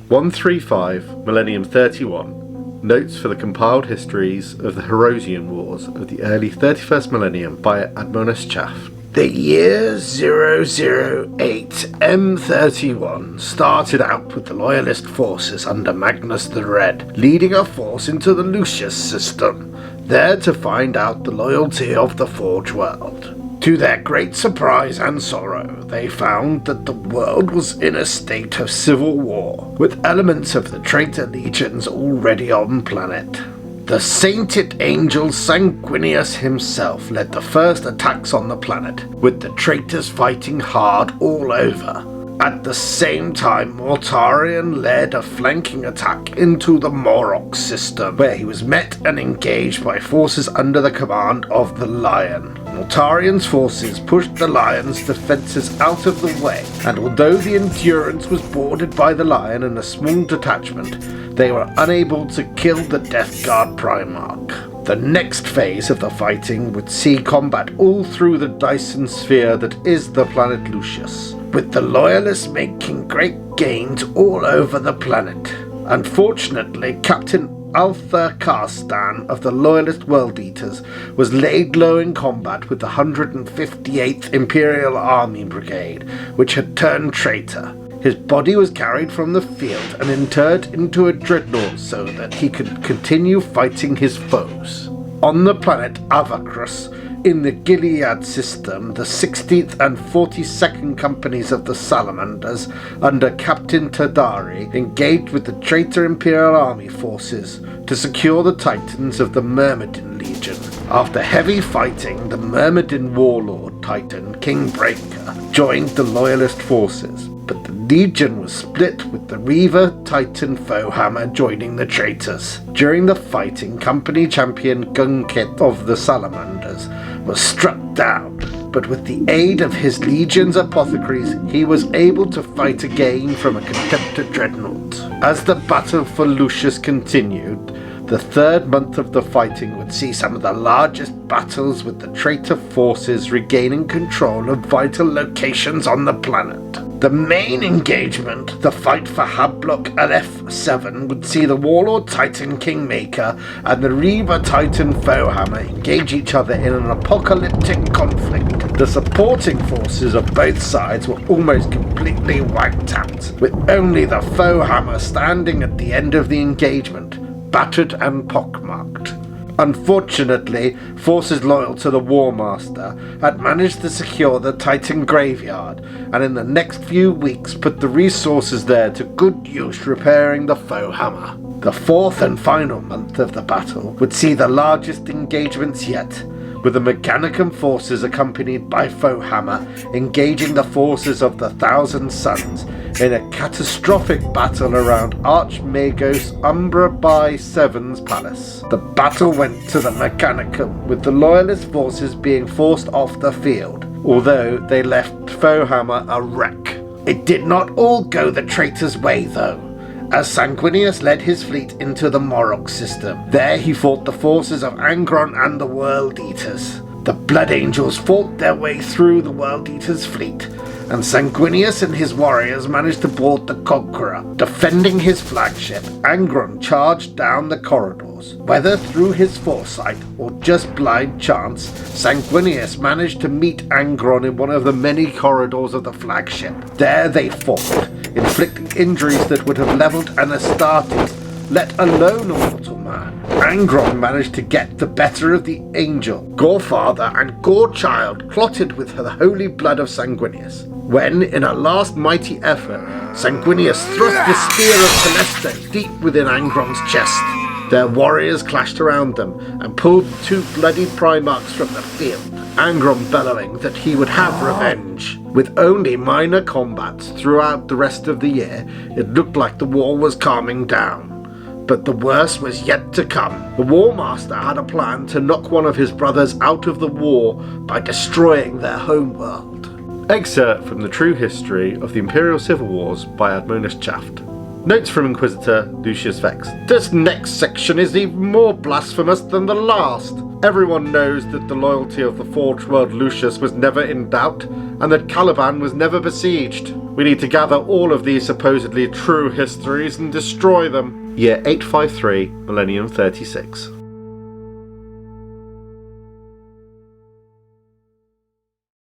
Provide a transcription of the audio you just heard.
135 Millennium 31. Notes for the compiled histories of the Herosian Wars of the early 31st millennium by Admonis Chaff. The year 008 M31 started out with the Loyalist forces under Magnus the Red, leading a force into the Lucius system, there to find out the loyalty of the Forge world. To their great surprise and sorrow, they found that the world was in a state of civil war, with elements of the traitor legions already on planet. The sainted angel Sanguinius himself led the first attacks on the planet, with the traitors fighting hard all over. At the same time, Mortarion led a flanking attack into the Morok system, where he was met and engaged by forces under the command of the Lion. Mortarion's forces pushed the Lion's defences out of the way, and although the Endurance was boarded by the Lion and a small detachment, they were unable to kill the Death Guard Primarch. The next phase of the fighting would see combat all through the Dyson sphere that is the planet Lucius, with the Loyalists making great gains all over the planet. Unfortunately, Captain Althar Karstan of the Loyalist World Eaters was laid low in combat with the 158th Imperial Army Brigade, which had turned traitor. His body was carried from the field and interred into a dreadnought so that he could continue fighting his foes. On the planet Avacrus, in the Gilead system, the 16th and 42nd Companies of the Salamanders, under Captain Tadari, engaged with the traitor Imperial Army forces to secure the Titans of the Myrmidon Legion. After heavy fighting, the Myrmidon warlord Titan, King Breaker, joined the Loyalist forces, but the Legion was split, with the Reaver Titan Foehammer joining the traitors. During the fighting, Company Champion Gunkit of the Salamanders was struck down, but with the aid of his Legion's apothecaries, he was able to fight again from a contemptor dreadnought. As the battle for Lucius continued, the third month of the fighting would see some of the largest battles, with the traitor forces regaining control of vital locations on the planet. The main engagement, the fight for Hablok LF7, would see the Warlord Titan Kingmaker and the Reaver Titan Foehammer engage each other in an apocalyptic conflict. The supporting forces of both sides were almost completely wiped out, with only the Foehammer standing at the end of the engagement, battered and pockmarked. Unfortunately, forces loyal to the War Master had managed to secure the Titan Graveyard, and in the next few weeks put the resources there to good use repairing the Foehammer. The fourth and final month of the battle would see the largest engagements yet, with the Mechanicum forces accompanied by Foehammer engaging the forces of the Thousand Suns in a catastrophic battle around Archmagos Umbra by Seven's palace. The battle went to the Mechanicum, with the Loyalist forces being forced off the field, although they left Foehammer a wreck. It did not all go the traitor's way though, as Sanguinius led his fleet into the Morok system. There he fought the forces of Angron and the World Eaters. The Blood Angels fought their way through the World Eaters' fleet, and Sanguinius and his warriors managed to board the Conqueror. Defending his flagship, Angron charged down the corridors. Whether through his foresight or just blind chance, Sanguinius managed to meet Angron in one of the many corridors of the flagship. There they fought, inflicting injuries that would have leveled an Astartes, let alone a mortal man. Angron managed to get the better of the Angel, Gorefather, and Gorechild, clotted with the holy blood of Sanguinius. When, in a last mighty effort, Sanguinius thrust the spear of Telesto deep within Angron's chest. Their warriors clashed around them and pulled the two bloodied Primarchs from the field, Angron bellowing that he would have revenge. With only minor combats throughout the rest of the year, it looked like the war was calming down. But the worst was yet to come. The War Master had a plan to knock one of his brothers out of the war by destroying their homeworld. Excerpt from the True History of the Imperial Civil Wars by Admonis Chaff. Notes from Inquisitor Lucius Vex. This next section is even more blasphemous than the last. Everyone knows that the loyalty of the Forge World Lucius was never in doubt, and that Caliban was never besieged. We need to gather all of these supposedly true histories and destroy them. Year 853, Millennium 36.